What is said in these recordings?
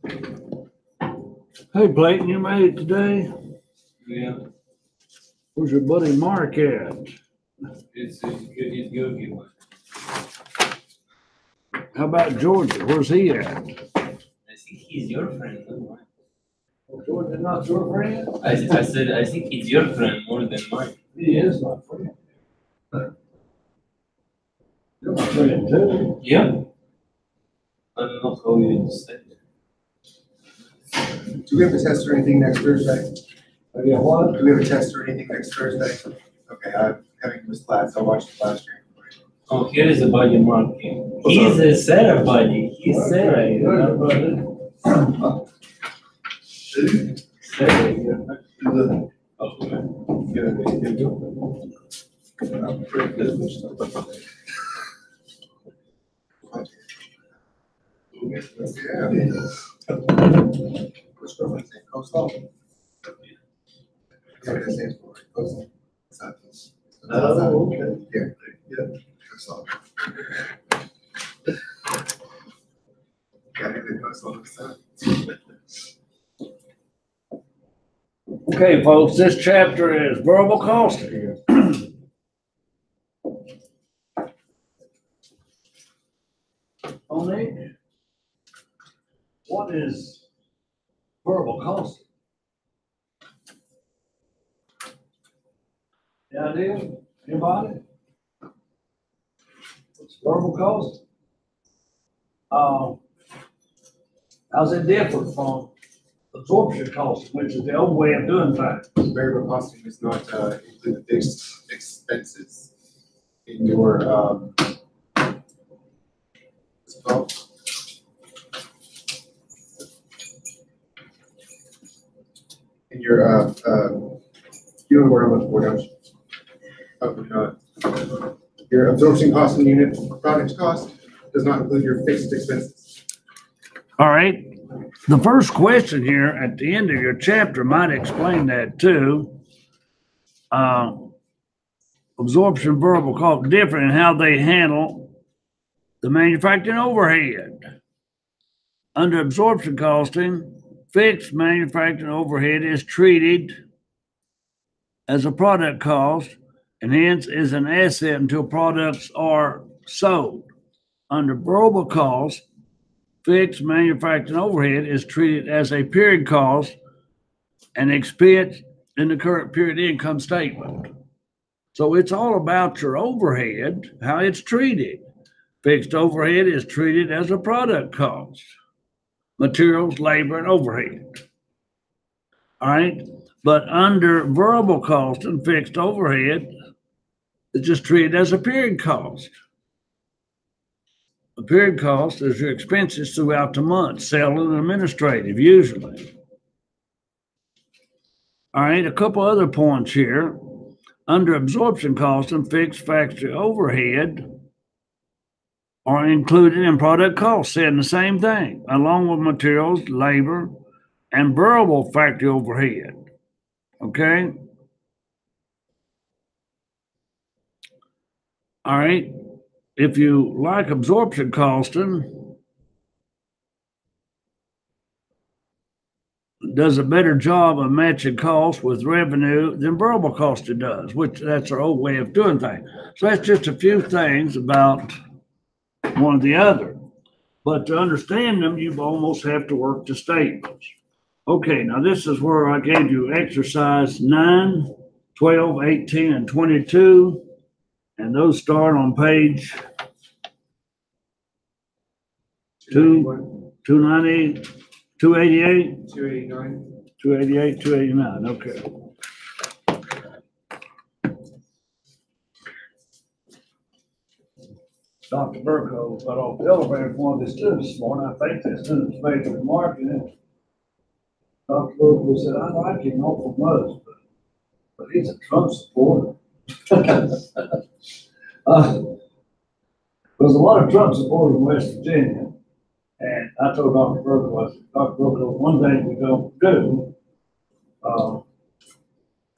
Hey, Clayton, you made it today? Yeah, Where's your buddy Mark at? it's good. How about Georgia? Where's he at? I think he's your friend, not mine. Georgia not your friend? I said I think he's your friend more than mine. He is my friend. You're my friend too. Yeah. I don't know how you said it. Do we have a test or anything next Thursday? Yeah, what? Do we have a test or anything next Thursday? Okay, I'm having this class. I'll watch the class stream. Oh, here is a buddy marking. He's a Sarah buddy. He's Sarah. You know? Sarah. Okay. What's the name? Coastal? Yeah, that stands for coastal. Oh, okay. Yeah. Coastal. Got it, coastal. Okay, folks, this chapter is verbal costing. Monique, what is verbal costing? Any idea? Anybody? What's verbal costing? How's it different from absorption costing, which is the old way of doing things? Variable costing does not include the fixed expenses in your, what's it called? In your, you know where I'm looking for, don't you? Probably not. Your absorption cost and unit product cost does not include your fixed expenses. All right. The first question here at the end of your chapter might explain that too. Absorption variable cost different in how they handle the manufacturing overhead. Under absorption costing, fixed manufacturing overhead is treated as a product cost and hence is an asset until products are sold. Under variable cost, fixed manufacturing overhead is treated as a period cost and expense in the current period income statement. So it's all about your overhead, how it's treated. Fixed overhead is treated as a product cost. Materials, labor, and overhead. All right. But under variable cost and fixed overhead, it's just treated as a period cost. A period cost is your expenses throughout the month, selling and administrative, usually. All right, a couple other points here. Under absorption cost and fixed factory overhead are included in product cost, saying the same thing, along with materials, labor, and variable factory overhead. Okay? All right. If you like absorption costing, it does a better job of matching cost with revenue than variable costing does, which that's our old way of doing things. So that's just a few things about one or the other. But to understand them, you almost have to work the statements. Okay, now this is where I gave you exercise 9, 12, 18, and 22. And those start on page 290, 288, 289. 288, 289. Okay. Dr. Burko got off the elevator with one of his students this morning. I think that student's major in marketing. Dr. Burko said, I like him awful much, but he's a Trump supporter. There's a lot of Trump supporters in West Virginia. And I told Dr. Burko, I said, Dr. Burko, one thing we don't do,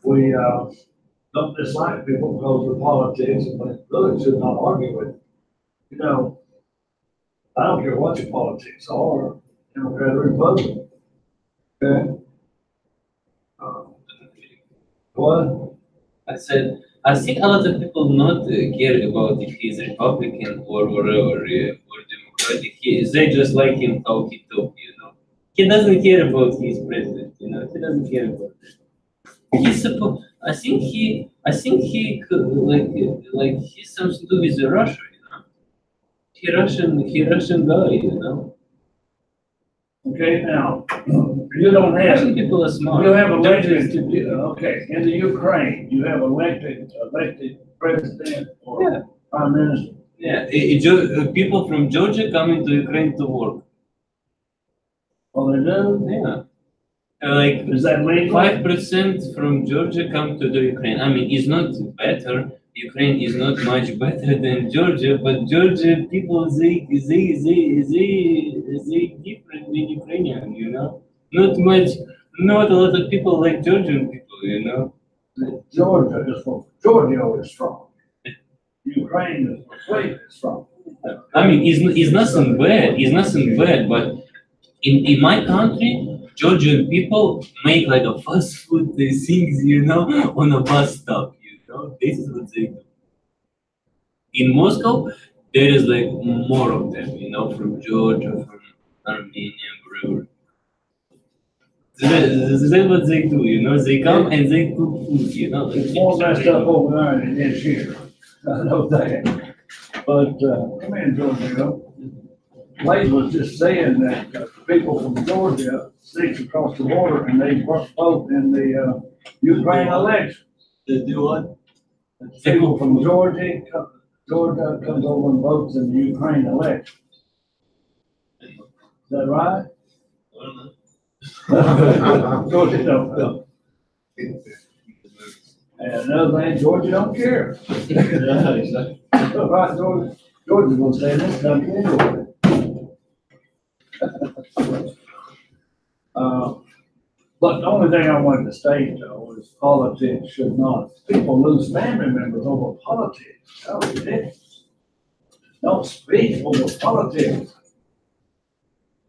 we don't dislike people because of politics, and we really should not argue with them. You know, I don't care what your politics are, Democrat or Republican. Okay. What? I said, I think a lot of people not care about if he's Republican or Democratic. They just like him how he talk, you know. He doesn't care about his president, you know. He doesn't care about it. He's supposed. Like he's something to do with Russia, you know. He Russian guy, you know. Okay, now, you don't have, Russian people are smart. you have They're just elected, okay, in the Ukraine, you have elected president Yeah. or prime minister. Yeah, people from Georgia coming to Ukraine to work. Well, they do? Yeah. Like Is that legal? 5% from Georgia come to the Ukraine. I mean, it's not better. Ukraine is not much better than Georgia, but Georgia people they different than Ukrainian, you know. Not much, not a lot of people like Georgian people, you know. Georgia is strong. Ukraine is completely strong. I mean, it's nothing bad. It's nothing bad, but in my country, Georgian people make like a fast food things, you know, on a bus stop, you know. This is what they do. In Moscow, there is like more of them, you know, from Georgia, from Armenia, wherever. That's what they do, you know. They come and they cook food, you know. It's more messed up over there than it is here. I know that. But, come in, Georgia. Wade was just saying that people from Georgia sneaked across the border and they vote in the Ukraine election. They do what? People from Georgia comes over and votes in the Ukraine election. Is that right? Georgia don't know. And another thing, Georgia don't care. Right, Georgia's gonna stay in this country anyway. But the only thing I wanted to state though is politics should not, people lose family members over politics. How ridiculous. Don't speak over politics.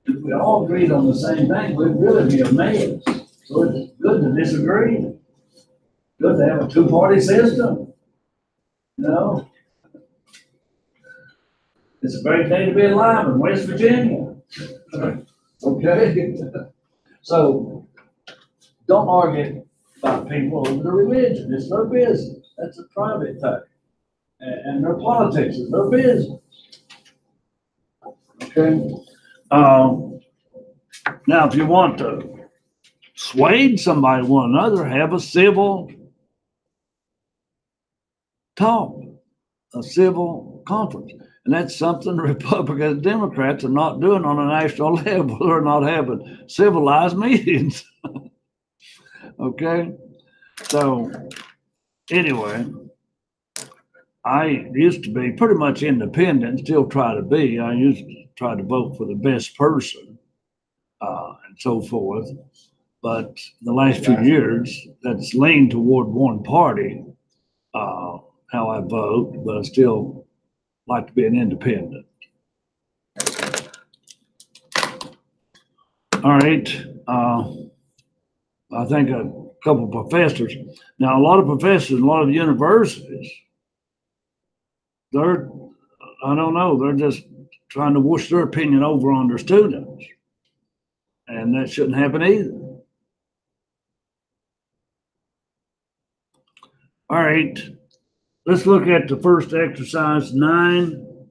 If we all agreed on the same thing, we'd really be a mess. So it's good to disagree. Good to have a two-party system. You know? It's a great day to be alive in West Virginia. Okay? So, don't argue about people over their religion. It's their business. That's a private thing. And their politics is their business. Okay? Now, if you want to sway somebody one another, have a civil talk, a civil conference. And that's something Republicans and Democrats are not doing on a national level. They're not having civilized meetings. Okay? So, anyway, I used to be pretty much independent, still try to be. I used to try to vote for the best person and so forth. But the last few years, that's leaned toward one party, how I vote, but I still like to be an independent. All right. I think a couple of professors. Now, a lot of professors, a lot of universities, they're, I don't know, they're just trying to whoosh their opinion over on their students. And that shouldn't happen either. All right. Let's look at the first exercise 9.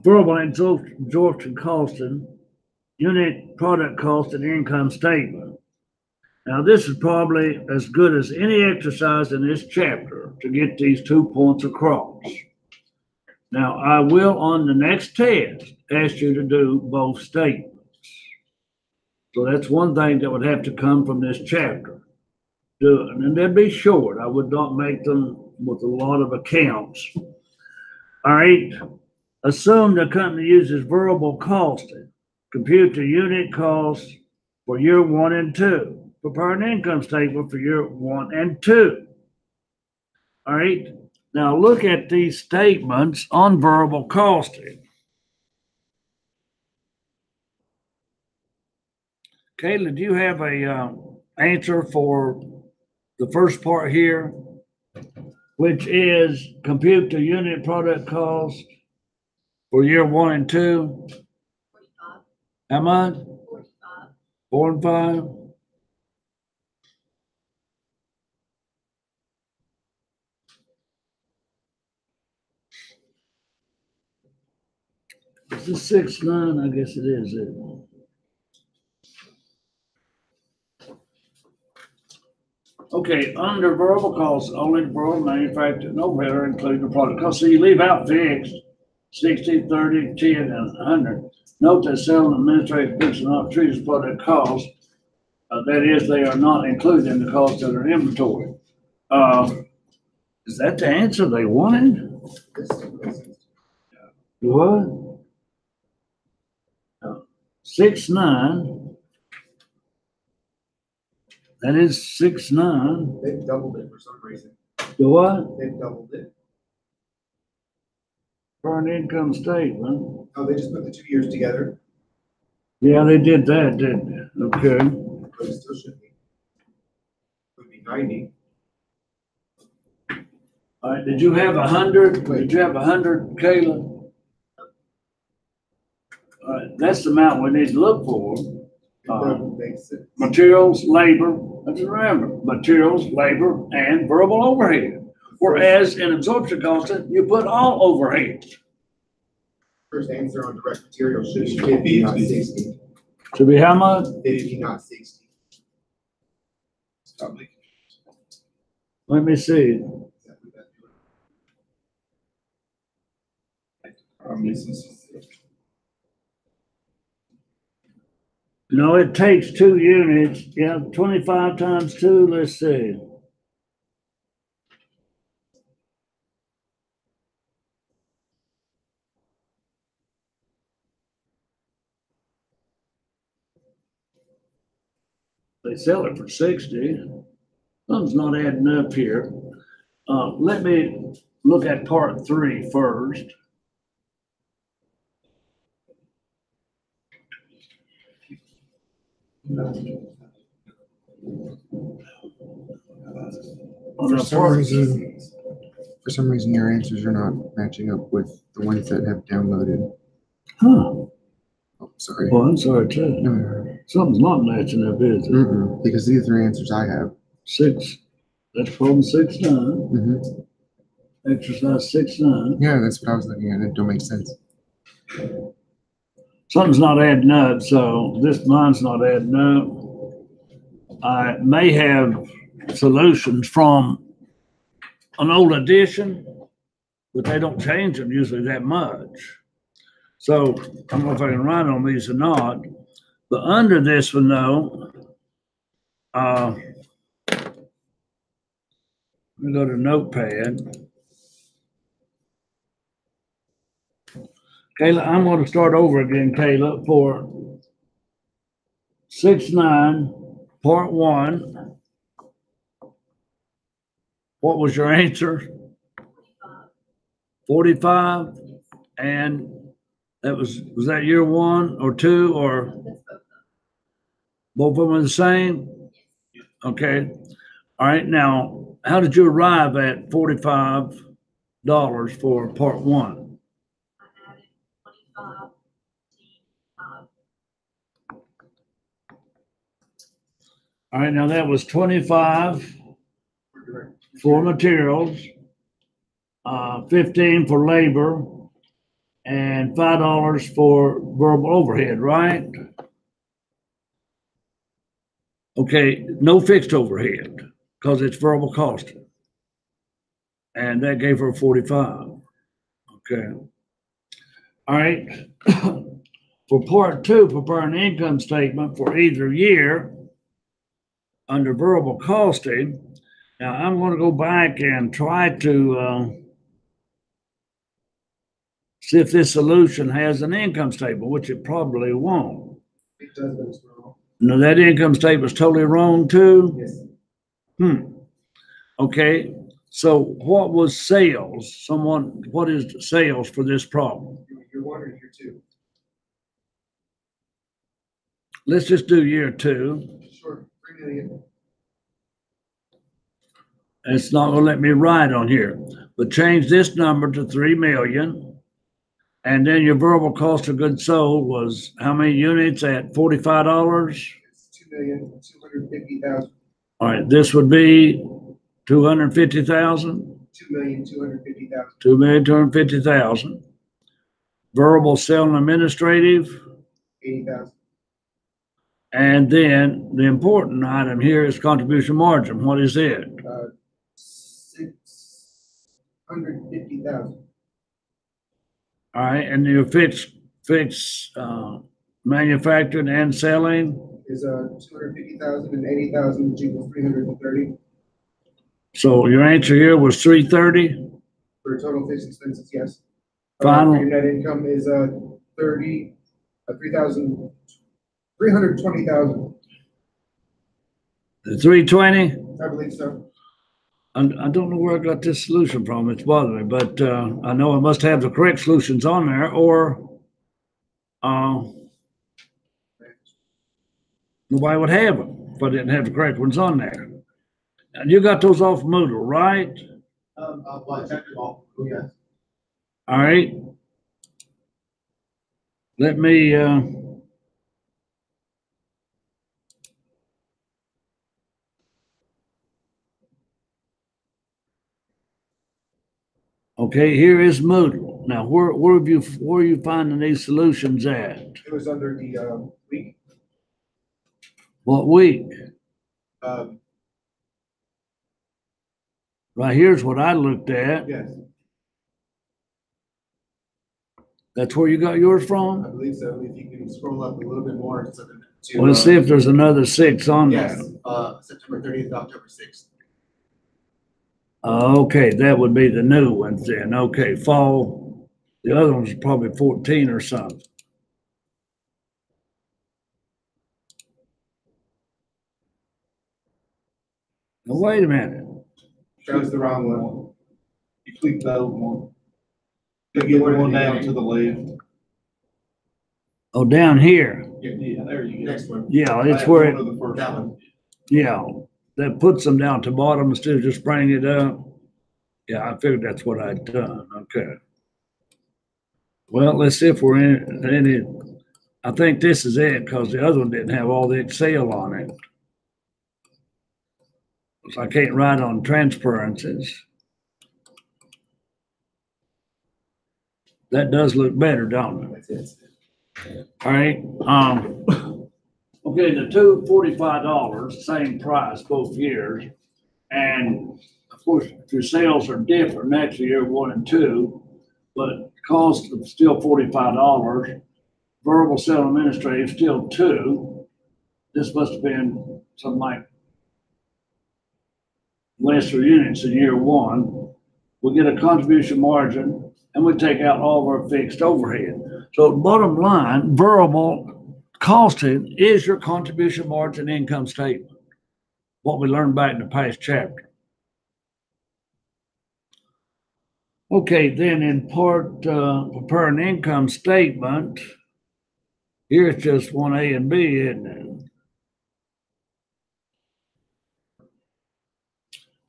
Verbal absorption costing, unit product cost and income statement. Now, this is probably as good as any exercise in this chapter to get these 2 points across. Now, I will, on the next test, ask you to do both statements. So that's one thing that would have to come from this chapter. And they'd be short. I would not make them with a lot of accounts. All right. Assume the company uses variable costing. Compute the unit cost for year 1 and 2. Prepare an income statement for year 1 and 2. All right. Now look at these statements on variable costing. Kayla, do you have a answer for the first part here, which is compute the unit product cost for year 1 and 2? 45. How much? 45. 4 and 5? Is this 6-9? I guess it is. Okay, under variable costs, only variable manufacturing and overhead are included in the product cost. So you leave out fixed, 60, 30, 10, and 100. Note that selling administrative goods are not treated as product cost. That is, they are not included in the cost of their inventory. Is that the answer they wanted? What? 6-9. That is 6-9. They've doubled it for some reason. The what? They've doubled it. Current income statement. Oh, they just put the 2 years together, Yeah, they did that, didn't they? Okay. but it still should be. It would be 90. All right, did you have 100? Did you have 100, Kayla? All right, that's the amount we need to look for. It doesn't make sense. Materials, labor, let's remember, materials, labor, and variable overhead. Whereas in absorption costing, you put all overhead. First answer on direct material should be 50, not 60. Should be how much? 50, not 60. Stop making. Let me see. I'm missing something. No, it takes 2 units. Yeah, 25 times 2, let's see. They sell it for 60. Something's not adding up here. Let me look at part 3 first. On For the some part, reason, your answers are not matching up with the ones that have downloaded. huh? Oh, sorry. Well, I'm sorry too. No, Something's not matching up, is it? because these are the answers I have. 6. That's problem 6-9. Mm-hmm. Exercise 6-9. Yeah, that's what I was looking at. It don't make sense. Something's not adding up, so this mine's not adding up. I may have solutions from an old edition, but they don't change them usually that much. So I don't know if I can write on these or not, but under this one though, let me go to Notepad. Kayla, I'm going to start over again, Kayla, for 6-9, part 1. What was your answer? 45? And that was that year 1 or 2 or That's both of them. both of them are the same? Okay. All right. Now, how did you arrive at $45 for part 1? I added 25, 5. All right. Now that was 25 for materials, 15 for labor, and $5 for variable overhead, right? Okay, no fixed overhead because it's variable costing. And that gave her 45. Okay. All right. For part 2, prepare an income statement for either year under variable costing. Now I'm going to go back and try to see if this solution has an income statement, which it probably won't. It does, but it's wrong. No, that income statement's totally wrong too? Yes. Okay, so what was sales? What is sales for this problem? Year 1 or year 2? let's just do year two. Sure, 3 million. It's not gonna let me write on here, but change this number to 3 million. And then your variable cost of goods sold was how many units at $45? It's 2,250,000. All right, this would be 250,000, 2,250,000. 2,250,000. Variable selling administrative, 80,000. and then the important item here is contribution margin. What is it? 650,000. All right, and your fixed manufacturing and selling. Is 250,000 and 80,000, which equals 330. So your answer here was 330. For total fixed expenses, yes. Final. Your net income is 3,000, 320,000. The 320. I believe so. I don't know where I got this solution from. It's bothering me, but I know I must have the correct solutions on there, or nobody would have them if I didn't have the correct ones on there. And you got those off Moodle, right? Well, I checked them all. Oh, yes. All right. Let me. Okay, here is Moodle. Now, where are you finding these solutions at? It was under the week. What week? Right here's what I looked at. Yes, That's where you got yours I from? believe so. If you can scroll up a little bit more to Well, let's see if there's another 6 on there. yes, September 30th, October 6th. Okay, that would be the new ones then. Okay, fall. The other one's probably 14 or something. Now, wait a minute. That was the wrong one. You click that one. You get one down to the left. Oh, down here. Yeah, there you go. Next one. Yeah, it's where it, One of the first That ones. one. yeah, that puts them down to bottom instead of just bringing it up. Yeah, I figured that's what I'd done. Okay. Well, let's see if we're in any. I think this is it because the other one didn't have all the Excel on it. So I can't write on transparencies. That does look better, don't it? That's it. All right. Okay, the two $45, same price both years. And of course, if your sales are different next year, 1 and 2, but cost of still $45. Variable sale administrative still 2. This must have been something like lesser units in year 1. We get a contribution margin and we take out all of our fixed overhead. So bottom line, variable costing is your contribution margin income statement. What we learned back in the past chapter. Okay, then in part, prepare an income statement. Here it's just 1A and B, isn't it?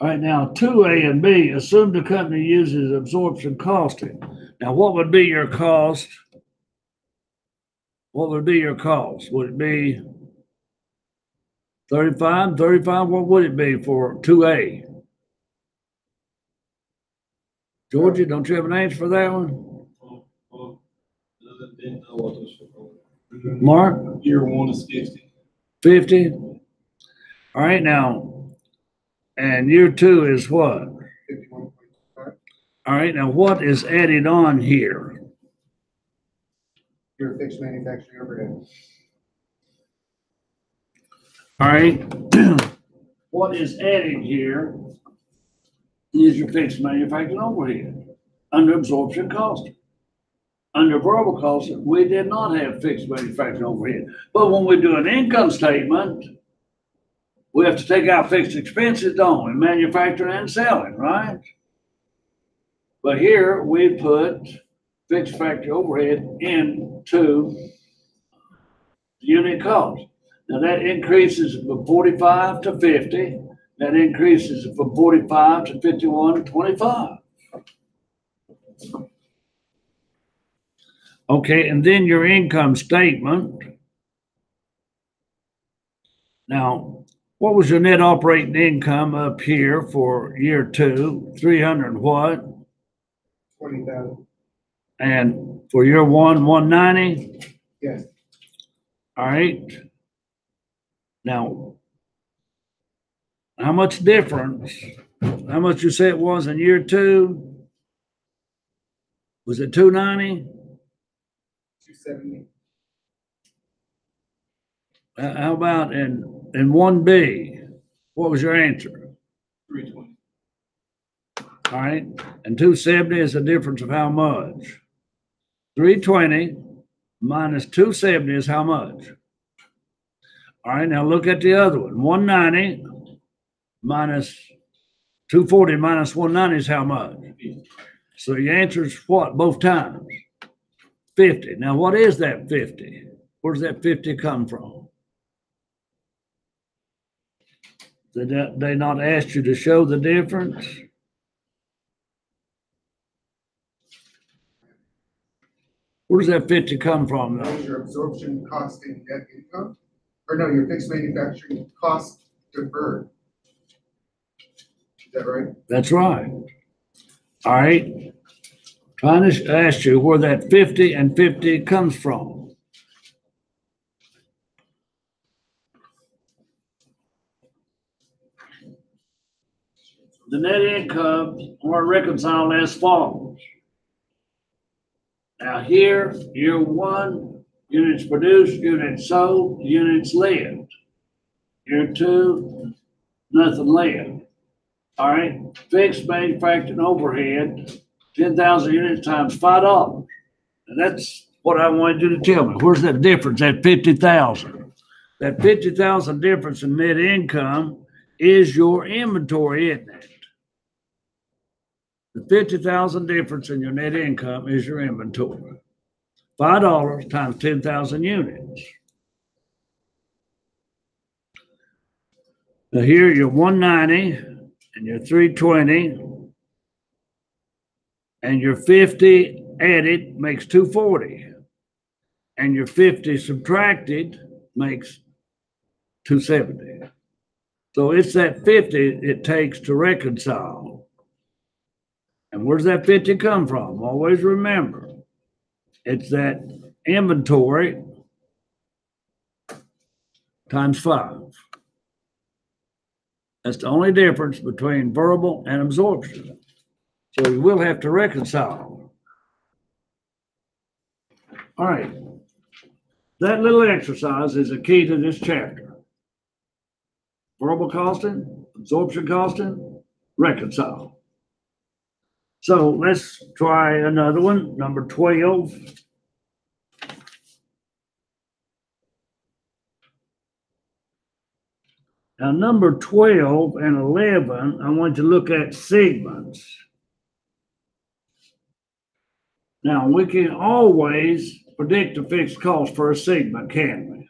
All right, now 2A and B, assume the company uses absorption costing. Now, what would be your cost? What would be your cost? Would it be 35? 35? What would it be for 2A? Georgia, don't you have an answer for that one? Didn't know what this was. Mark? Year 1 is 50. 50? All right, now, and year 2 is what? 51.5. All right, now what is added on here? Your fixed manufacturing overhead. All right, what is added here is your fixed manufacturing overhead under absorption cost. Under variable cost, we did not have fixed manufacturing overhead. But when we do an income statement, we have to take out fixed expenses, don't we? Manufacturing and selling, right? But here we put fixed factory overhead into unit cost. Now that increases from 45 to 50. That increases from 45 to 51.25. Okay, and then your income statement. Now, what was your net operating income up here for year 2? 300 and what? 20,000. And for year 1, 190? Yes. All right. Now, how much difference? How much you say it was in year 2? Was it 290? 270. How about in 1B? What was your answer? 320. All right. And 270 is the difference of how much? 320 minus 270 is how much? All right. Now look at the other one. 190 minus 240 minus 190 is how much? So your answer is what both times? 50. Now what is that 50? Where does that 50 come from? Did they not ask you to show the difference? Where does that 50 come from? That is your absorption cost in net income, or no, your fixed manufacturing cost deferred. Is that right? That's right. All right. Trying to ask you where that 50 and 50 comes from. The net income are reconciled as follows. Now here, year 1, units produced, units sold, units lived. Year 2, nothing lived. All right, fixed manufacturing overhead, 10,000 units times $5. And that's what I wanted you to tell me. Where's that difference, that 50,000? That 50,000 difference in net income is your inventory, isn't it? The 50,000 difference in your net income is your inventory. $5 times 10,000 units. Now here you're 190 and you're 320 and your 50 added makes 240 and your 50 subtracted makes 270. So it's that 50 it takes to reconcile. And where's that 50 come from? Always remember, it's that inventory times 5. That's the only difference between variable and absorption. So you will have to reconcile. All right. That little exercise is a key to this chapter. Variable costing, absorption costing, reconcile. So let's try another one, number 12. Now, number 12 and 11, I want you to look at segments. Now, we can always predict the fixed cost for a segment, can't we?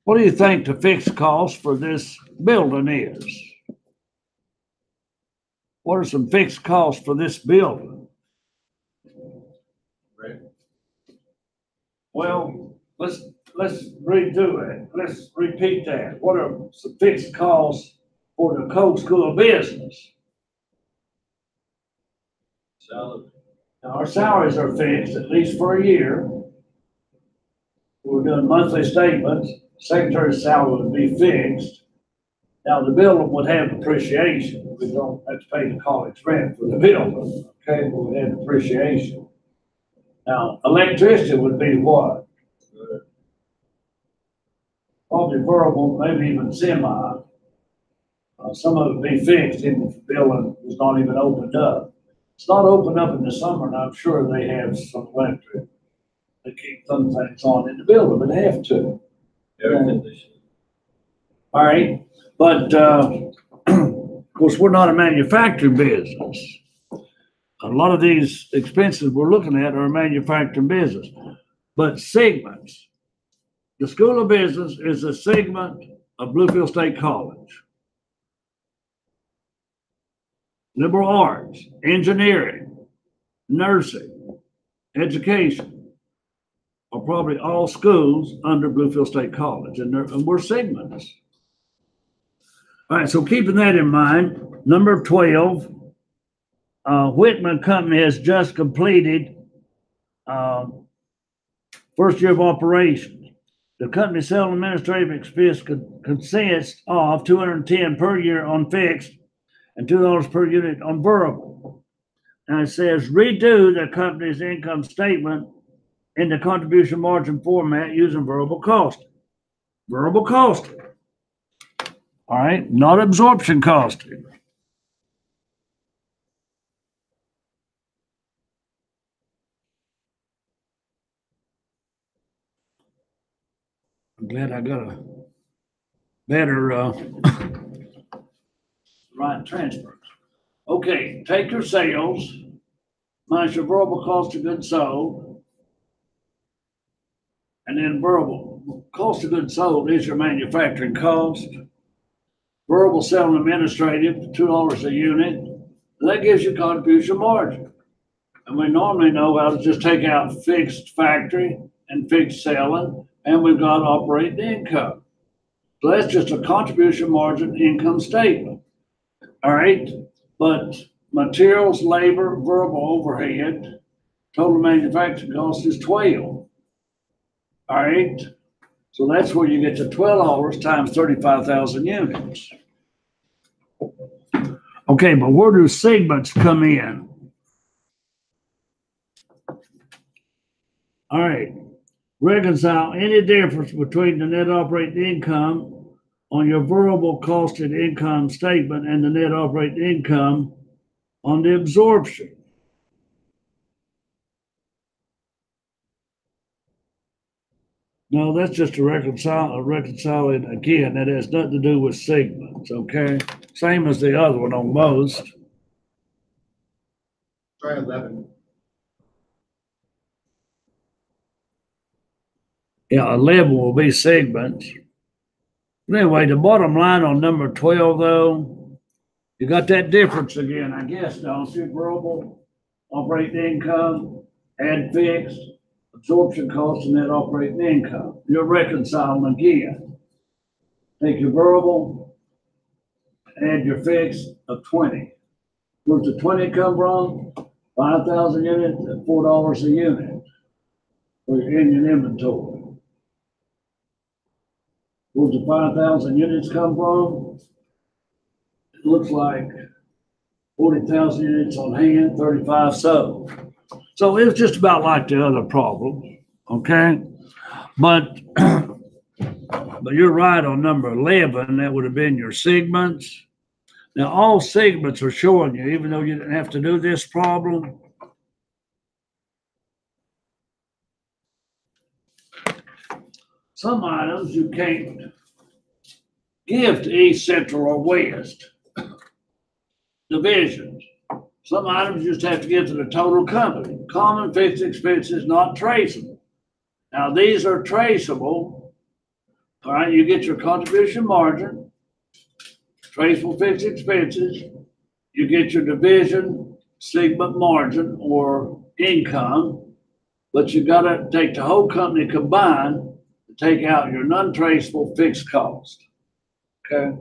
What do you think the fixed cost for this building is? What are some fixed costs for this building? Right. Well, let's redo it. Let's repeat that. What are some fixed costs for the Code School of Business? Salary. Now, our salaries are fixed at least for a year. We're doing monthly statements. Secretary's salary would be fixed. Now, the building would have depreciation. We don't have to pay the college rent for the building, okay? But we have depreciation. Now, electricity would be what? Probably variable, maybe even semi. Some of it would be fixed even if the building was not even opened up. It's not opened up in the summer, and I'm sure they have some electric. They keep some things on in the building, but they have to. All right. But, of course, we're not a manufacturing business. a lot of these expenses we're looking at are manufacturing business. But segments, the School of Business is a segment of Bluefield State College. Liberal arts, engineering, nursing, education are probably all schools under Bluefield State College, and we're segments. All right, so keeping that in mind, number 12, Whitman Company has just completed first year of operation. The company's selling administrative expense consists of $210 per year on fixed and $2 per unit on variable. And it says redo the company's income statement in the contribution margin format using variable costing. Variable costing. All right, not absorption costing. I'm glad I got a better right transfers. Okay, take your sales minus your variable cost of goods sold, and then variable cost of goods sold is your manufacturing cost. Variable selling administrative, $2 a unit. That gives you contribution margin. And we normally know how to just take out fixed factory and fixed selling, and we've got operating income. So that's just a contribution margin income statement. All right, but materials, labor, variable overhead, total manufacturing cost is 12. All right, so that's where you get to $12 times 35,000 units. Okay, but where do segments come in? All right, reconcile any difference between the net operating income on your variable costed income statement and the net operating income on the absorption. No, that's just a reconciling again. That has nothing to do with segments, okay? Same as the other one on most. Try 11. Yeah, 11 will be segments. But anyway, the bottom line on number 12, though, you got that difference again, I guess, don't you? Variable operating income, add fixed, absorption cost, and net operating income. You're reconciling again. Take your variable, add your fixed of 20. Where's the 20 come from? 5,000 units at $4 a unit for your Indian inventory. Where's the 5,000 units come from? It looks like 40,000 units on hand, 35 sold. So it was just about like the other problem, okay? But you're right on number 11, that would have been your segments. Now, all segments are showing you, even though you didn't have to do this problem. Some items you can't give to East, Central, or West divisions. Some items you just have to give to the total company. Common fixed expenses not traceable. Now, these are traceable. All right, you get your contribution margin, traceable fixed expenses, you get your division, segment margin, or income, but you got to take the whole company combined to take out your non-traceable fixed cost. Okay?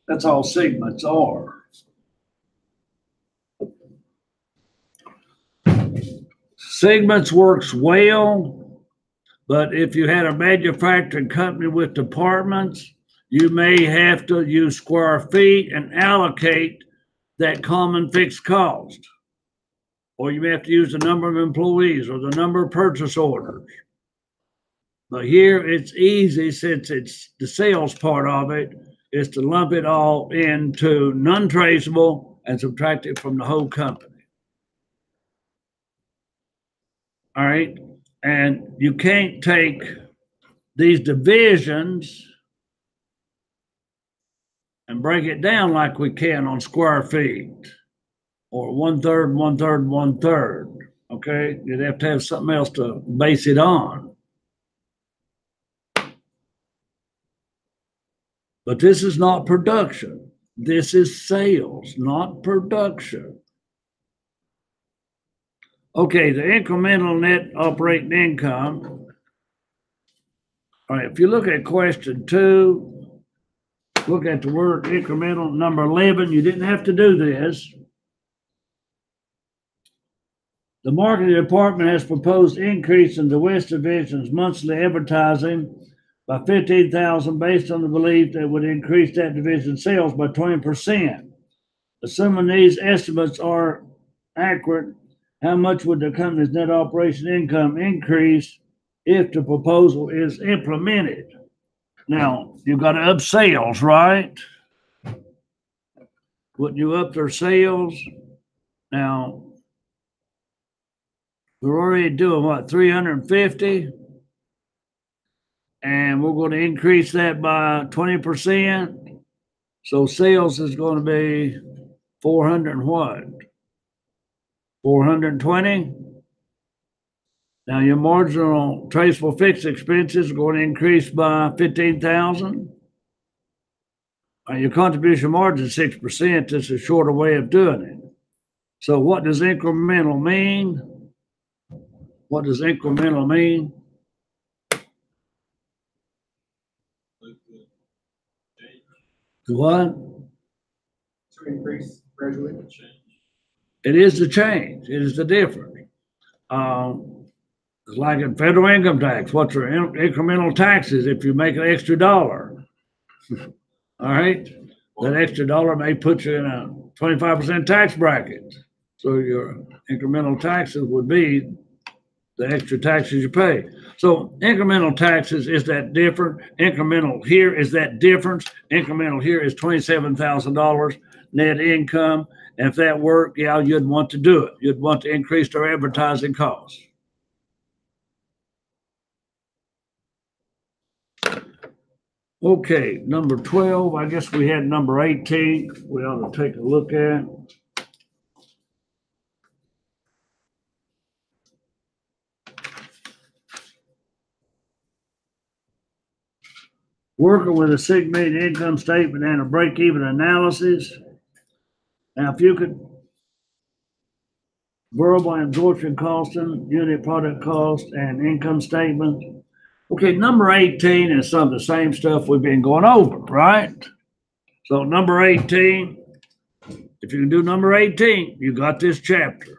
That's all segments are. Segments works well, but if you had a manufacturing company with departments, you may have to use square feet and allocate that common fixed cost. Or you may have to use the number of employees or the number of purchase orders. But here it's easy, since it's the sales part of it, is to lump it all into non-traceable and subtract it from the whole company. All right, and you can't take these divisions and break it down like we can on square feet. or 1/3, 1/3, 1/3. Okay, you'd have to have something else to base it on. But this is not production. This is sales, not production. Okay, the incremental net operating income. All right, if you look at question 2, look at the word incremental, number 11. You didn't have to do this. The marketing department has proposed increase in the West Division's monthly advertising by $15,000 based on the belief that it would increase that division's sales by 20%. Assuming these estimates are accurate, how much would the company's net operation income increase if the proposal is implemented? Now, you've got to up sales, right? Wouldn't you up their sales? Now, we're already doing what, 350? And we're going to increase that by 20%. So sales is going to be 400 and what? 420? Now your marginal traceable fixed expenses are going to increase by 15,000. Your contribution margin is 6%. This is a shorter way of doing it. So what does incremental mean? What does incremental mean? What? To increase gradually. It is the change. It is the difference. It's like in federal income tax. What's your incremental taxes if you make an extra $1? All right. That extra $1 may put you in a 25% tax bracket. So your incremental taxes would be the extra taxes you pay. So incremental taxes, is that different? Incremental here is that difference. Incremental here is $27,000 net income. And if that worked, yeah, you'd want to do it. You'd want to increase their advertising costs. Okay, number 12, I guess we had number 18. We ought to take a look at. Working with a segmented income statement and a break-even analysis. Now, if you could, variable absorption costing, unit product cost, and income statement. Okay, number 18 is some of the same stuff we've been going over, right? So number 18, if you can do number 18, you got this chapter.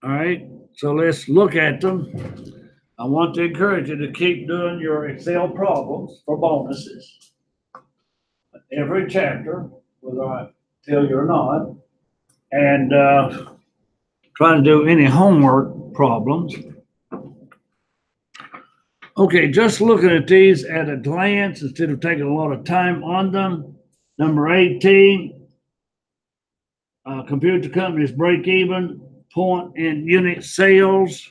All right, so let's look at them. I want to encourage you to keep doing your Excel problems for bonuses. Every chapter, whether I tell you or not, and try to do any homework problems. Okay, just looking at these at a glance instead of taking a lot of time on them. Number 18, computer companies break even point in unit sales.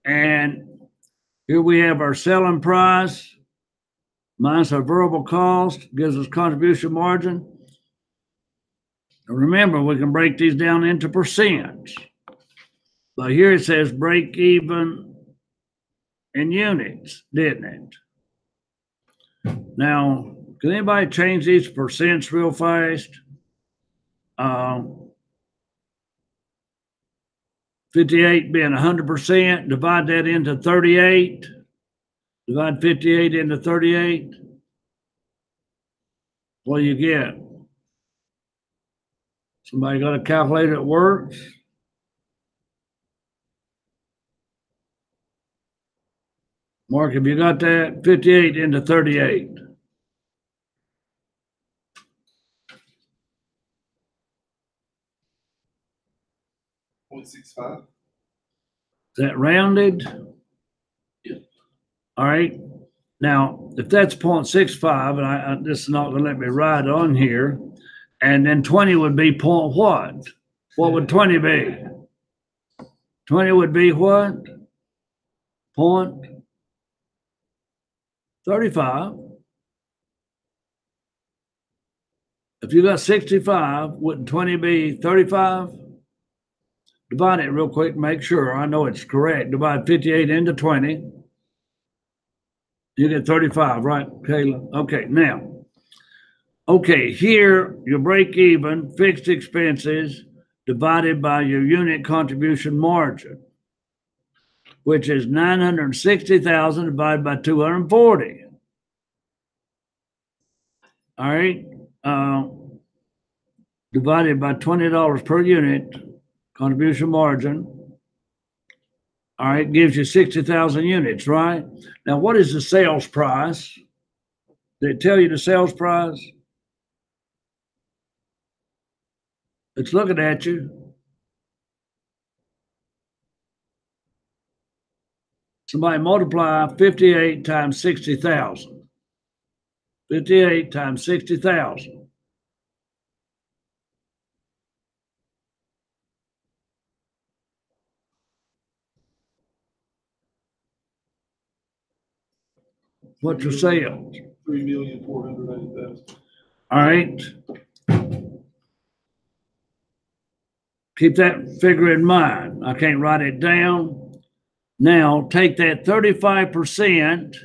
And here we have our selling price minus our variable cost, gives us contribution margin. And remember, we can break these down into percents. But here it says break even in units, didn't it? Now, can anybody change these percents real fast? 58 being 100%, divide that into 38. Divide 58 into 38. What do you get? Somebody got a calculator that works? Mark, have you got that? 58 into 38. .65. Is that rounded? Yeah. All right. Now, if that's 0.65, and I this is not going to let me write on here, and then 20 would be point what? What would 20 be? 20 would be what? Point 35. If you got 65, wouldn't 20 be 35? Divide it real quick, make sure I know it's correct. Divide 58 into 20. You get 35, right, Kayla? Okay, now. Okay, here your break even fixed expenses divided by your unit contribution margin, which is 960,000 divided by 240. All right, divided by $20 per unit contribution margin. All right, gives you 60,000 units, right? Now, what is the sales price? Did it tell you the sales price? It's looking at you. Somebody multiply 58 times 60,000. 58 times 60,000. What's your sales? 3,480,000. All right. Keep that figure in mind. I can't write it down. Now take that 35%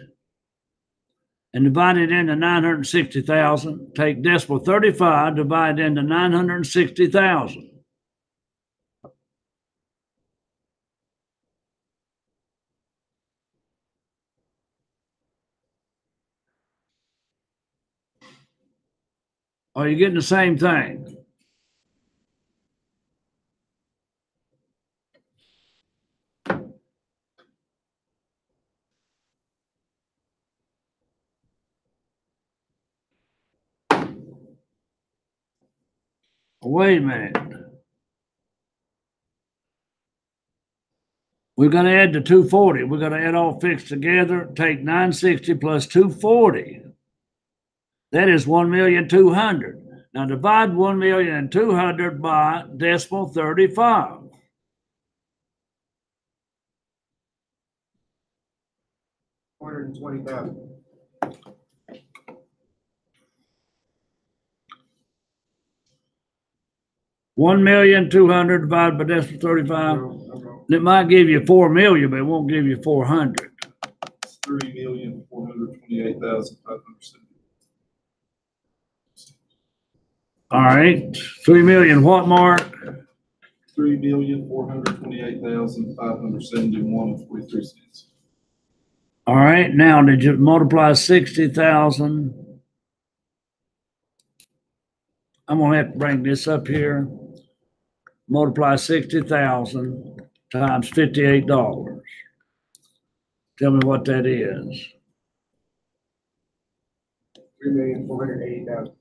and divide it into 960,000. Take decimal 35, divide it into 960,000. Are you getting the same thing? Wait a minute. We're going to add the 240. We're going to add all fixed together. Take 960 plus 240. That is 1,200,000. Now divide 1,200,000 by decimal 35. $420,000. 1,200,000 divided by decimal 35. It might give you 4 million, but it won't give you 400. It's 3,428,570. All right, 3 million. What, Mark? 3,428,571.43. All right. Now, did you multiply 60,000? I'm gonna have to bring this up here. Multiply 60,000 times $58. Tell me what that is. 3,480,000.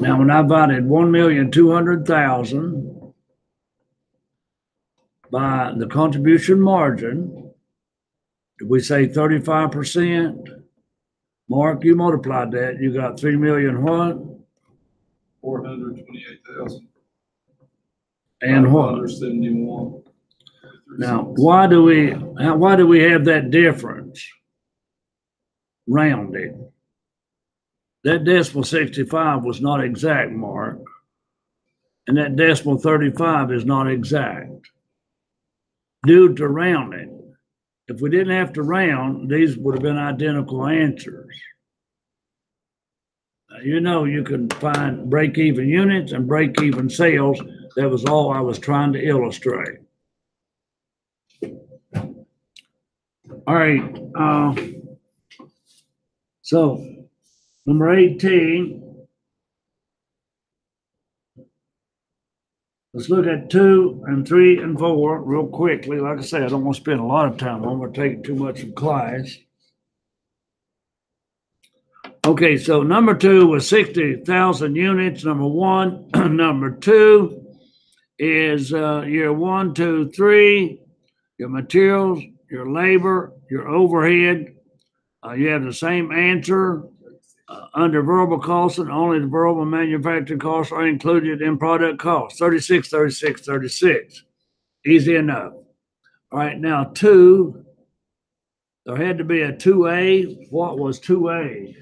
Now, when I divided 1,200,000 by the contribution margin, did we say 35%? Mark, you multiplied that. You got 3 million what? 428,000. And what? 71. Now, why do we have that difference? Rounded. That decimal 65 was not exact, Mark. And that decimal 35 is not exact. Due to rounding. If we didn't have to round, these would have been identical answers. Now, you know, you can find break-even units and break-even sales. That was all I was trying to illustrate. All right. So, number 18. Let's look at 2 and 3 and 4 real quickly. Like I say, I don't want to spend a lot of time on. We're taking too much of class. Okay, so number 2 was 60,000 units. Number 1. Number 2 is year 1, 2, 3. Your materials, your labor, your overhead. You have the same answer. Under variable costing, only the variable manufacturing costs are included in product cost. 36, 36, 36. Easy enough. All right, now two, there had to be a 2A. What was 2A?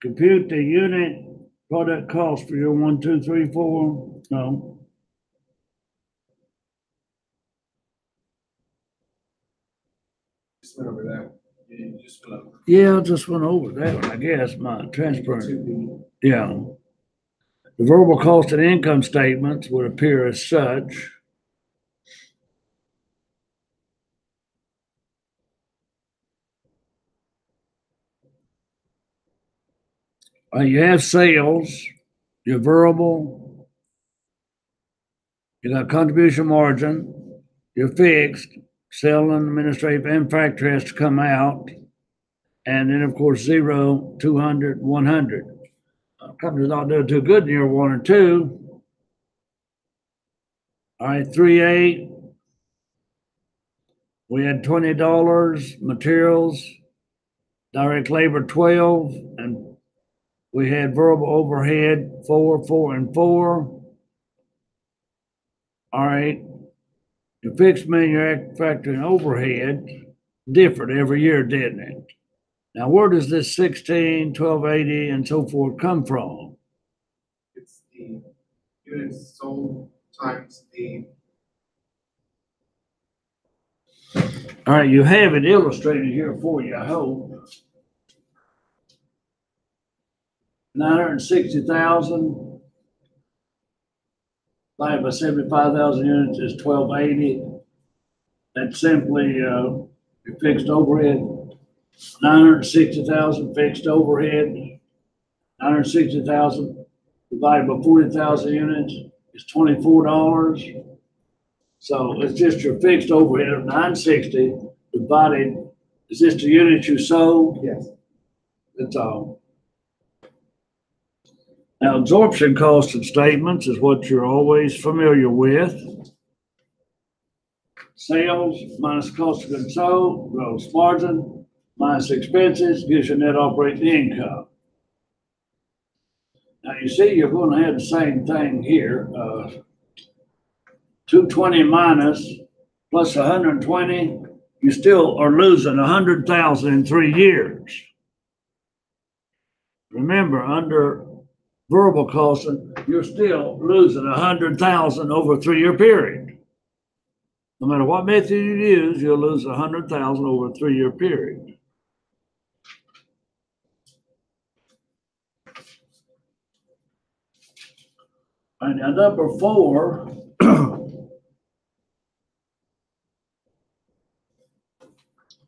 Compute the unit product cost for your 1, 2, 3, 4. No. Just went over that. You just went over. Yeah, I just went over that one, I guess, my transparent. Yeah. The variable cost and income statements would appear as such. You have sales, your variable, you got contribution margin, your fixed, selling, administrative, and factory has to come out. And then, of course, 0, 200, 100. Company's not doing too good in year 1 or 2. All right, 3A, we had $20, materials, direct labor 12, and we had variable overhead 4, 4, and 4. All right, the fixed manufacturing overhead differed every year, didn't it? Now, where does this 16, 1280, and so forth come from? It's the units sold times the. All right, you have it illustrated here for you, I hope. 960,000 divided by 75,000 units is 1280. That's simply your fixed overhead. 960,000 fixed overhead. 960,000 divided by 40,000 units is $24. So it's just your fixed overhead of 960 divided. Is this the units you sold? Yes. That's all. Now, absorption cost and statements is what you're always familiar with. Sales minus cost of goods sold, gross margin, minus expenses gives you net operating income. Now, you see, you're going to have the same thing here. 220 minus plus 120, you still are losing 100,000 in 3 years. Remember, under variable costing, you're still losing 100,000 over a 3-year period. No matter what method you use, you'll lose 100,000 over a 3-year period. All right, now number 4.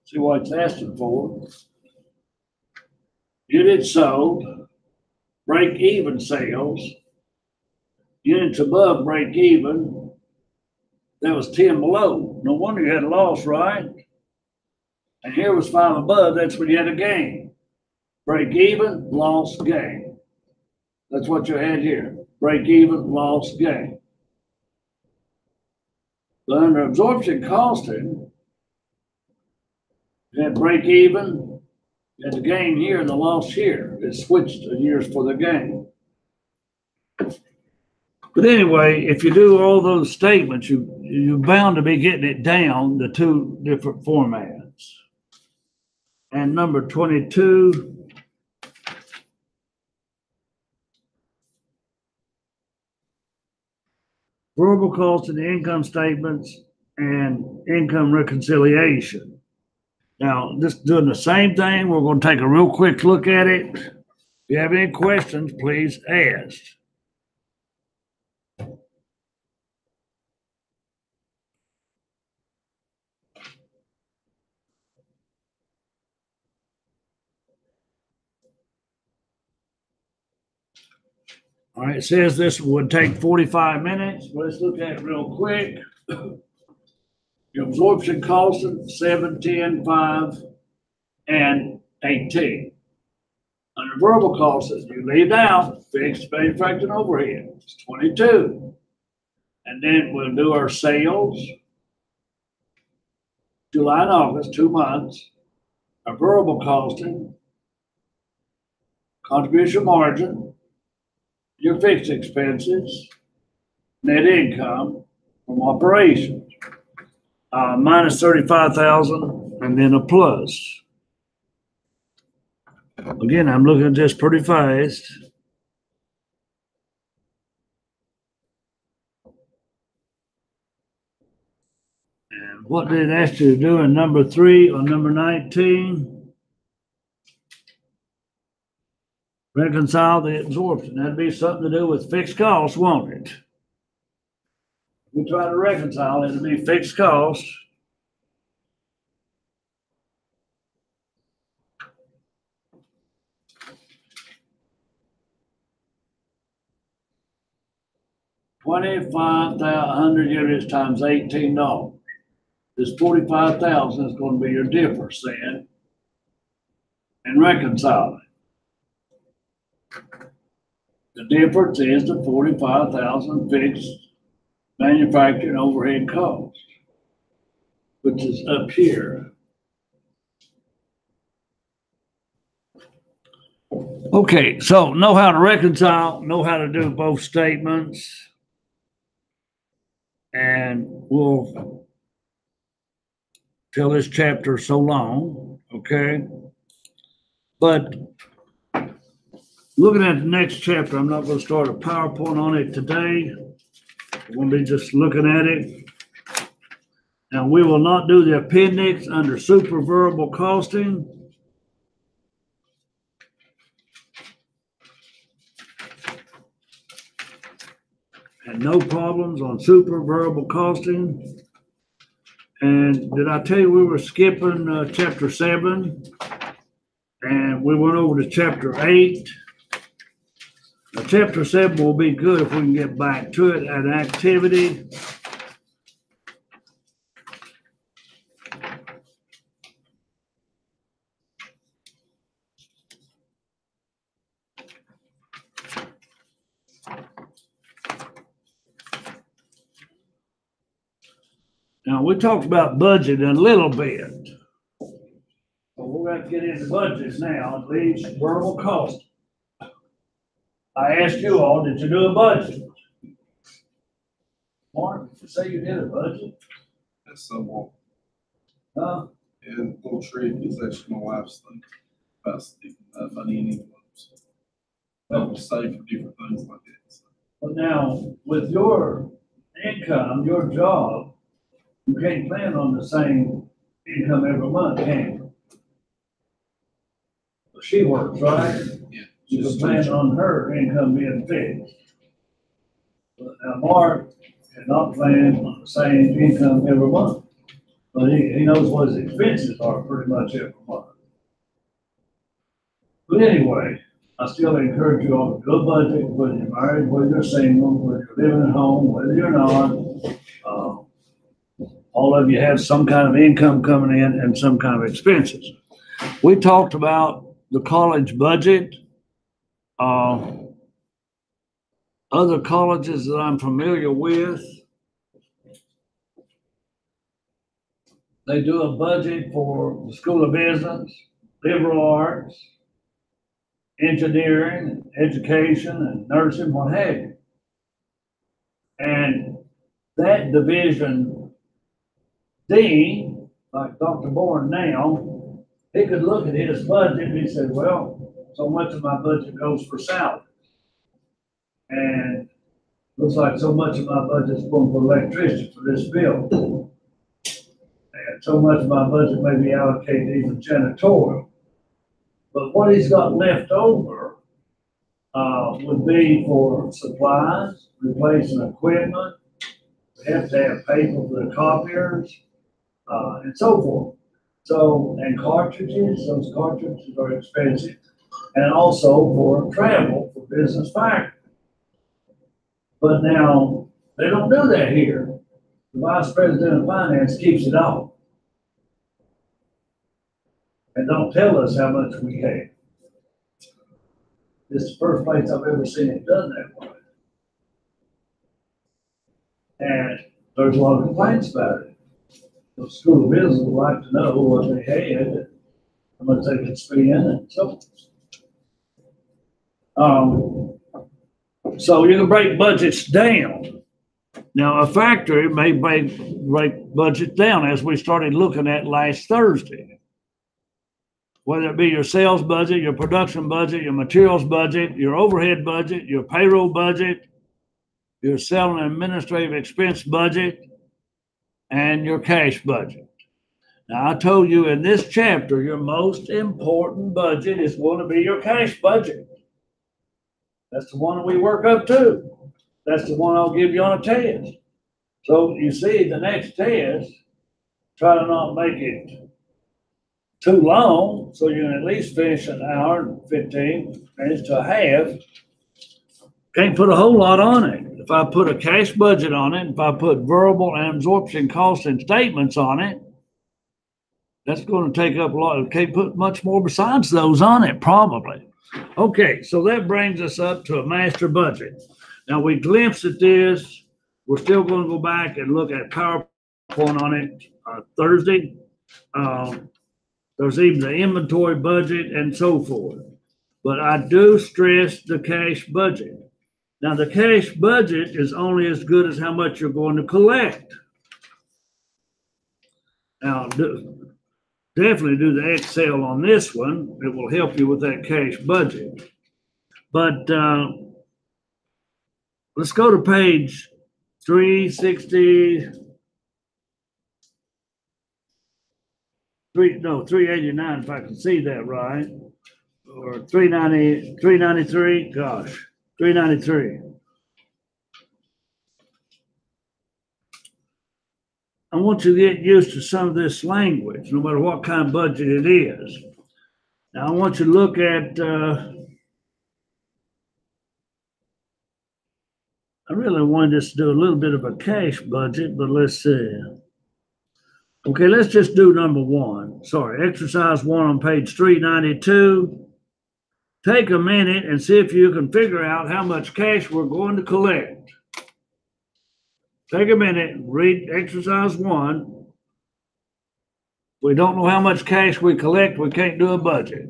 See what it's asking for. Units sold, break even sales, units above break even, that was 10 below. No wonder you had a loss, right? And here was 5 above, that's when you had a gain. Break even, loss, gain. That's what you had here. Break even, loss, gain. But under absorption costing, you had break even, you had the gain here and the loss here. It switched the years for the gain. But anyway, if you do all those statements, you're bound to be getting it down to 2 different formats. And number 22, variable cost in the income statements and income reconciliation. Now, just doing the same thing, we're going to take a real quick look at it. If you have any questions, please ask. All right, it says this would take 45 minutes. Let's look at it real quick. Your absorption costing 7, 10, 5, and 18. Under variable costs, you leave out fixed manufacturing overhead. It's 22. And then we'll do our sales. July and August, 2 months. Our variable costing, contribution margin, your fixed expenses, net income from operations, minus 35,000, and then a plus. Again, I'm looking at this pretty fast. And what did it ask you to do in number 3 or number 19? Reconcile the absorption. That'd be something to do with fixed costs, won't it? We try to reconcile it to be fixed costs. $25,100 units times $18. This 45,000 is going to be your difference then. And reconcile it. The difference is the 45,000 fixed manufacturing overhead cost, which is up here. Okay, so know how to reconcile, know how to do both statements, and we'll till this chapter so long, okay? But looking at the next chapter, I'm not going to start a PowerPoint on it today. We're going to be just looking at it. Now, we will not do the appendix under super variable costing. And no problems on super variable costing. And did I tell you we were skipping chapter 7? And we went over to chapter 8. Now, chapter 7 will be good if we can get back to it at activity. Now, we talked about budget a little bit. So we're going to get into budgets now, at least variable cost. I asked you all, did you do a budget? Mark, did you say you did a budget? That's somewhat, Huh? and a little tricky is actually my wife's thing about money and envelopes. That was saved for different things like that. So, But now, with your income, your job, you can't plan on the same income every month, can you? She works, right? yeah. You can just plan teacher. on her income being fixed. But now Mark cannot plan on the same income every month. But he knows what his expenses are pretty much every month. But anyway, I still encourage you all to do a budget, whether you're married, whether you're single, whether you're living at home, whether you're not. All of you have some kind of income coming in and some kind of expenses. We talked about the college budget. Other colleges that I'm familiar with, they do a budget for the School of Business, Liberal Arts, Engineering, Education, and Nursing, what have you. And that division dean, like Dr. Bourne now, he could look at his budget and he said, well, so much of my budget goes for salary. And looks like so much of my budget's going for electricity for this bill. And so much of my budget may be allocated even janitorial. But what he's got left over would be for supplies, replacing equipment. We have to have paper for the copiers, and so forth. So, and cartridges, those cartridges are expensive. And also for travel, for business faculty. But now, they don't do that here. The vice president of finance keeps it all. And don't tell us how much we have. This is the first place I've ever seen it done that way. And there's a lot of complaints about it. The School of Business would like to know what they had, how much they could spend, and so forth. So you can break budgets down. Now, a factory may break budget down as we started looking at last Thursday. Whether it be your sales budget, your production budget, your materials budget, your overhead budget, your payroll budget, your selling and administrative expense budget, and your cash budget. Now, I told you in this chapter, your most important budget is going to be your cash budget. That's the one we work up to. That's the one I'll give you on a test. So you see, the next test, try to not make it too long, so you can at least finish an hour and 15 minutes to a half. Can't put a whole lot on it. If I put a cash budget on it, if I put variable and absorption costs and statements on it, that's going to take up a lot. Can't put much more besides those on it, probably. Okay, so that brings us up to a master budget. Now, we glimpsed at this. We're still going to go back and look at PowerPoint on it Thursday. There's even the inventory budget and so forth. But I do stress the cash budget. Now, the cash budget is only as good as how much you're going to collect. Now, definitely do the Excel on this one. It will help you with that cash budget. But let's go to page 389, if I can see that right. Or 393, gosh, 393. I want you to get used to some of this language, no matter what kind of budget it is. Now, I want you to look at, I really wanted us to do a little bit of a cash budget, but let's see. Okay, let's just do number one. Sorry, exercise one on page 392. Take a minute and see if you can figure out how much cash we're going to collect. Take a minute, read exercise one. If we don't know how much cash we collect, we can't do a budget.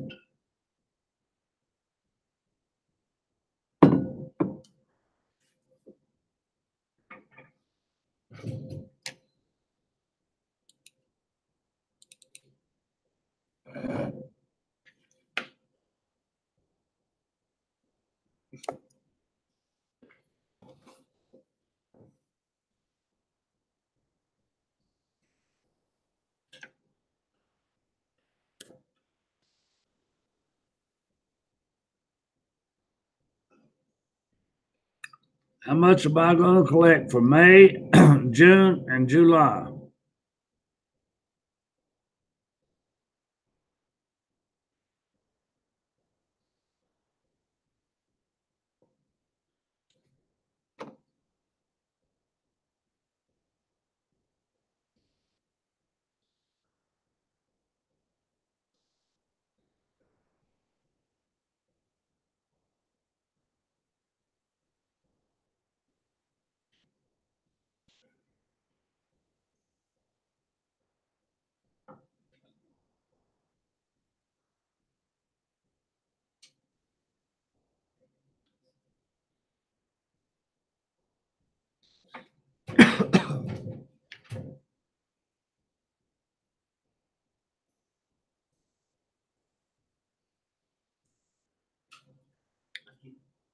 How much am I going to collect for May, June, and July?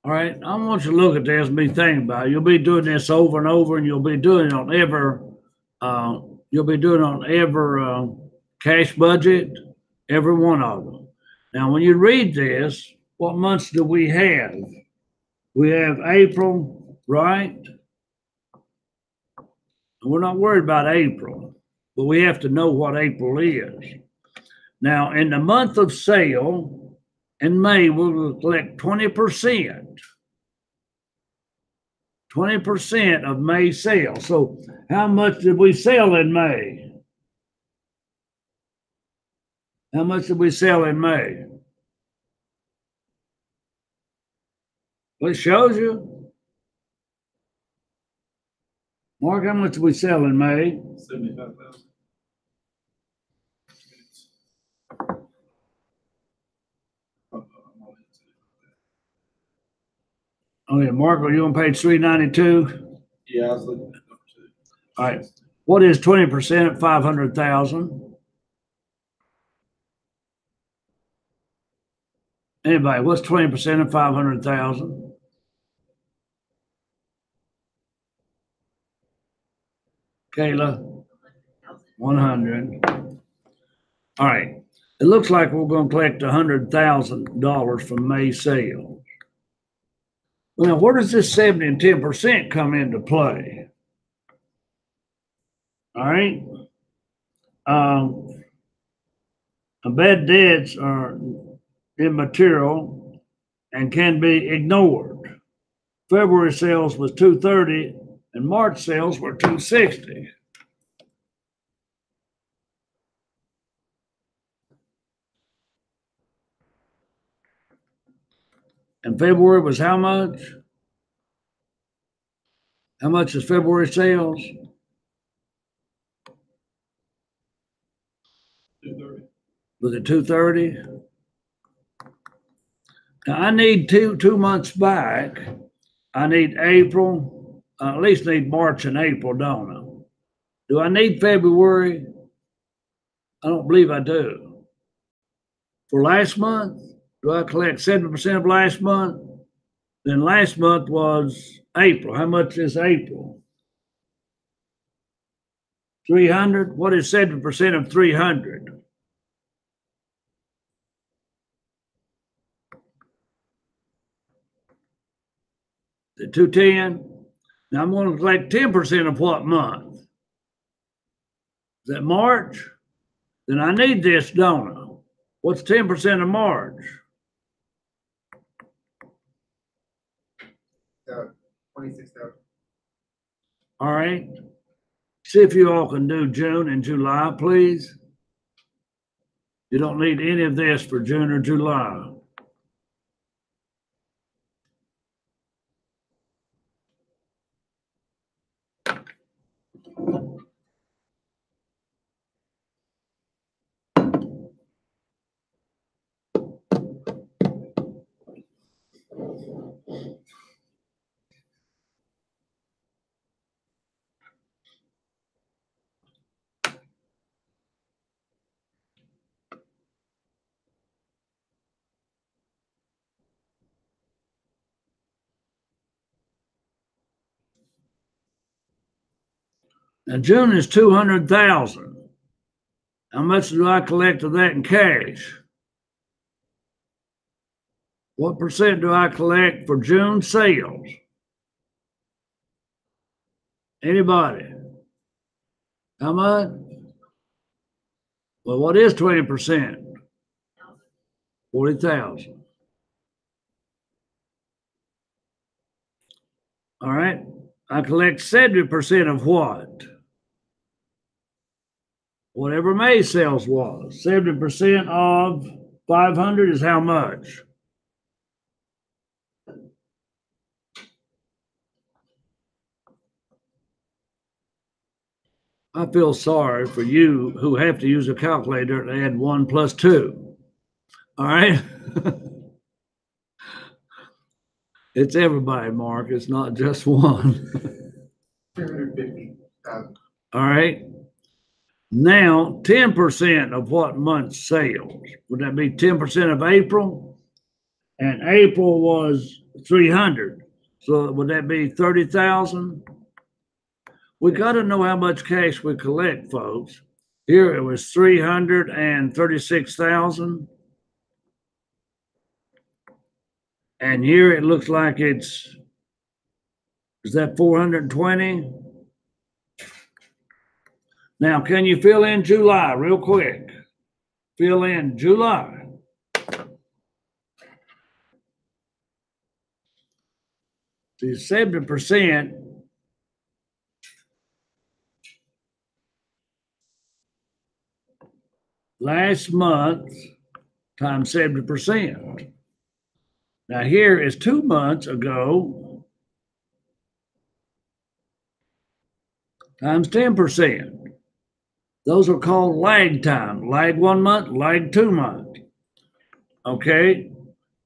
All right, I want you to look at this and be thinking about it. You'll be doing this over and over, and you'll be doing it on every cash budget, every one of them. Now, when you read this, what months do we have? We have April, right? We're not worried about April, but we have to know what April is. Now, in the month of sale, in May, we'll collect 20%. 20% of May sales. So how much did we sell in May? How much did we sell in May? Well, it shows you. Mark, how much did we sell in May? 75,000. Okay, Marco, you on page 392? Yeah, I was looking at number two. All right. What is 20% of 500,000? Anybody, what's 20% of 500,000? Kayla, 100. All right. It looks like we're going to collect $100,000 from May sales. Now, where does this 70 and 10% come into play? All right. Bad debts are immaterial and can be ignored. February sales was 230 and March sales were 260. And February was how much? How much is February sales? 230. Was it 230? Now I need two months back. I need April. I at least need March and April, don't I? Do I need February? I don't believe I do. For last month, do I collect 70% of last month? Then last month was April. How much is April? 300? What is 70% of 300? Is it 210? Now I'm going to collect 10% of what month? Is that March? Then I need this, don't I? What's 10% of March? 26,000. All right. See if you all can do June and July, please. You don't need any of this for June or July. Now June is 200,000. How much do I collect of that in cash? What percent do I collect for June sales? Anybody? How much? Well, what is 20%? 40,000. All right. I collect 70% of what? Whatever May sales was. 70% of 500 is how much? I feel sorry for you who have to use a calculator to add 1 plus 2. All right? It's everybody, Mark. It's not just one. 350,000. All right. Now, 10% of what month's sales? Would that be 10% of April? And April was 300. So would that be 30,000? We got to know how much cash we collect, folks. Here it was 336,000. And here it looks like is that 420? Now, can you fill in July real quick? Fill in July. See, 70% last month times 70%. Now here is 2 months ago times 10%. Those are called lag time. Lag 1 month, lag 2 months. Okay.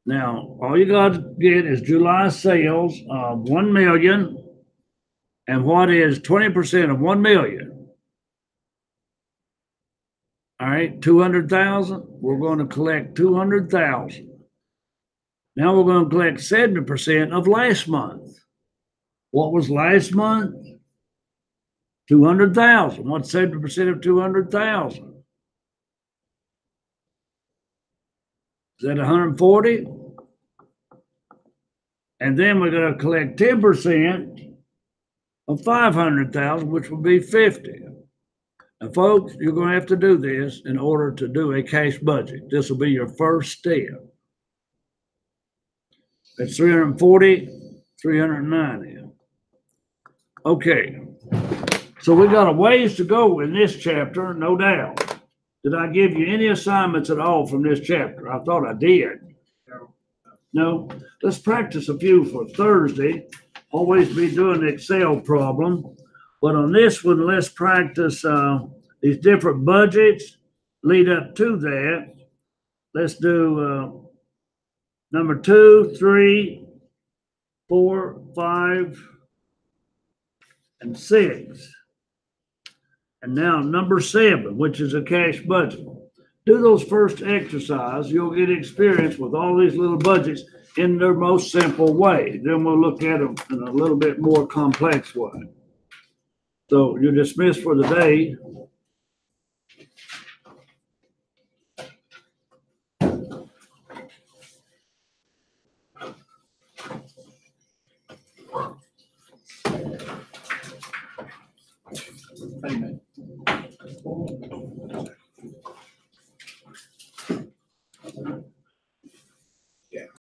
Now, all you got to get is July sales of 1 million. And what is 20% of 1 million? All right, 200,000. We're going to collect 200,000. Now we're going to collect 70% of last month. What was last month? 200,000. What's 70% of 200,000? Is that 140? And then we're going to collect 10% of 500,000, which will be 50. Now, folks, you're going to have to do this in order to do a cash budget. This will be your first step. That's 340, 390. Okay. So we got a ways to go in this chapter, no doubt. Did I give you any assignments at all from this chapter? I thought I did. No? Let's practice a few for Thursday. Always be doing the Excel problem. But on this one, let's practice these different budgets lead up to that. Let's do number 2, 3, 4, 5, and 6. And now number 7, which is a cash budget. Do those first exercise. You'll get experience with all these little budgets in their most simple way. Then we'll look at them in a little bit more complex way. So you're dismissed for the day.